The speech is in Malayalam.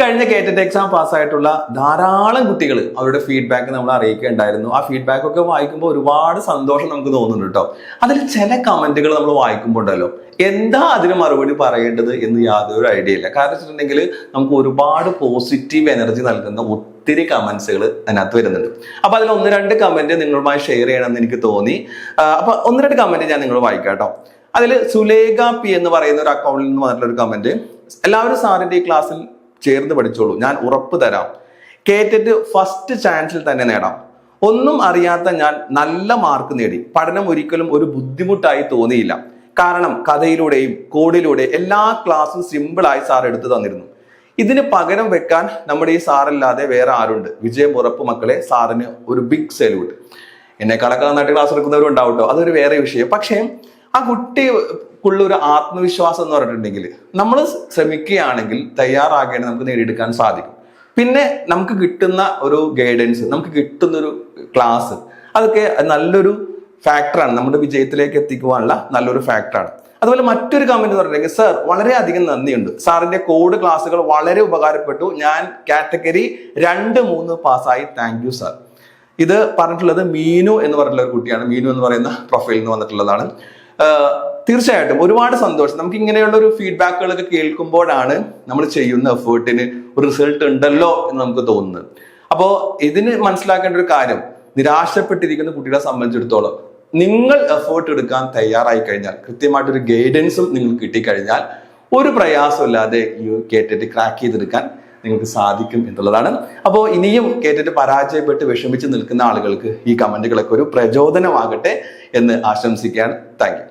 കഴിഞ്ഞ കേറ്ററ്റ് എക്സാം പാസ്സായിട്ടുള്ള ധാരാളം കുട്ടികൾ അവരുടെ ഫീഡ്ബാക്ക് നമ്മൾ അറിയിക്കുകയുണ്ടായിരുന്നു. ആ ഫീഡ്ബാക്ക് ഒക്കെ വായിക്കുമ്പോൾ ഒരുപാട് സന്തോഷം നമുക്ക് തോന്നുന്നുണ്ട് കേട്ടോ. അതിൽ ചില കമന്റുകൾ നമ്മൾ വായിക്കുമ്പോൾ ഉണ്ടല്ലോ, എന്താ അതിന് മറുപടി പറയേണ്ടത് എന്ന് യാതൊരു ഐഡിയ ഇല്ല. കാരണം വെച്ചിട്ടുണ്ടെങ്കിൽ നമുക്ക് ഒരുപാട് പോസിറ്റീവ് എനർജി നൽകുന്ന ഒത്തിരി കമന്റ്സുകൾ അതിനകത്ത് വരുന്നുണ്ട്. അപ്പൊ അതിൽ ഒന്ന് രണ്ട് കമന്റ് നിങ്ങളുമായി ഷെയർ ചെയ്യണമെന്ന് എനിക്ക് തോന്നി. അപ്പൊ ഒന്ന് രണ്ട് കമന്റ് ഞാൻ നിങ്ങൾ വായിക്കാം കേട്ടോ. അതിൽ സുലേഖ പി എന്ന് പറയുന്ന ഒരു അക്കൗണ്ടിൽ നിന്ന് വന്നിട്ടുള്ള ഒരു കമന്റ്: എല്ലാവരും സാറിന്റെ ഈ ക്ലാസ്സിൽ ചേർന്ന് പഠിച്ചോളൂ, ഞാൻ ഉറപ്പ് തരാം കേറ്ററ്റ് ഫസ്റ്റ് ചാൻസിൽ തന്നെ നേടാം. ഒന്നും അറിയാത്ത ഞാൻ നല്ല മാർക്ക് നേടി. പഠനം ഒരിക്കലും ഒരു ബുദ്ധിമുട്ടായി തോന്നിയില്ല. കാരണം കഥയിലൂടെയും കോഡിലൂടെയും എല്ലാ ക്ലാസ്സും സിമ്പിളായി സാർ എടുത്തു തന്നിരുന്നു. ഇതിന് പകരം വെക്കാൻ നമ്മുടെ ഈ സാറല്ലാതെ വേറെ ആരുണ്ട്? വിജയം ഉറപ്പ് മക്കളെ, സാറിന് ഒരു ബിഗ് സല്യൂട്ട്. എന്നെക്കാളൊക്കെ നന്നായിട്ട് ക്ലാസ് എടുക്കുന്നവരും ഉണ്ടാവും കേട്ടോ, അതൊരു വേറെ വിഷയം. പക്ഷേ ആ കുട്ടിക്കുള്ള ഒരു ആത്മവിശ്വാസം എന്ന് പറഞ്ഞിട്ടുണ്ടെങ്കിൽ നമ്മൾ ശ്രമിക്കുകയാണെങ്കിൽ തയ്യാറാകേണ്ട നമുക്ക് നേടിയെടുക്കാൻ സാധിക്കും. പിന്നെ നമുക്ക് കിട്ടുന്ന ഒരു ഗൈഡൻസ്, നമുക്ക് കിട്ടുന്ന ഒരു ക്ലാസ്, അതൊക്കെ നല്ലൊരു ഫാക്ടറാണ്, നമ്മുടെ വിജയത്തിലേക്ക് എത്തിക്കുവാനുള്ള നല്ലൊരു ഫാക്ടറാണ്. അതുപോലെ മറ്റൊരു കമന്റ് എന്ന് പറഞ്ഞിട്ടുണ്ടെങ്കിൽ: സർ വളരെയധികം നന്ദിയുണ്ട്, സാറിന്റെ കോഡ് ക്ലാസ്സുകൾ വളരെ ഉപകാരപ്പെട്ടു, ഞാൻ കാറ്റഗറി 2-3 പാസ്സായി, താങ്ക് യു സർ. ഇത് പറഞ്ഞിട്ടുള്ളത് മീനു എന്ന് പറഞ്ഞിട്ടുള്ള ഒരു കുട്ടിയാണ്. മീനു എന്ന് പറയുന്ന പ്രൊഫൈലിൽ നിന്ന് വന്നിട്ടുള്ളതാണ്. തീർച്ചയായിട്ടും ഒരുപാട് സന്തോഷം. നമുക്ക് ഇങ്ങനെയുള്ള ഒരു ഫീഡ്ബാക്കുകളൊക്കെ കേൾക്കുമ്പോഴാണ് നമ്മൾ ചെയ്യുന്ന എഫേർട്ടിന് ഒരു റിസൾട്ട് ഉണ്ടല്ലോ എന്ന് നമുക്ക് തോന്നുന്നത്. അപ്പോൾ ഇതിന് മനസ്സിലാക്കേണ്ട ഒരു കാര്യം, നിരാശപ്പെട്ടിരിക്കുന്ന കുട്ടികളെ സംബന്ധിച്ചിടത്തോളം നിങ്ങൾ എഫേർട്ട് എടുക്കാൻ തയ്യാറായി കഴിഞ്ഞാൽ, കൃത്യമായിട്ടൊരു ഗൈഡൻസും നിങ്ങൾക്ക് കിട്ടിക്കഴിഞ്ഞാൽ ഒരു പ്രയാസമില്ലാതെ ഈ കേറ്ററ്റ് ക്രാക്ക് ചെയ്തെടുക്കാൻ നിങ്ങൾക്ക് സാധിക്കും എന്നുള്ളതാണ്. അപ്പോൾ ഇനിയും കേറ്ററ്റ് പരാജയപ്പെട്ട് വിഷമിച്ച് നിൽക്കുന്ന ആളുകൾക്ക് ഈ കമന്റുകളൊക്കെ ഒരു പ്രചോദനമാകട്ടെ എന്ന് ആശംസിക്കുകയാണ്. Thank you.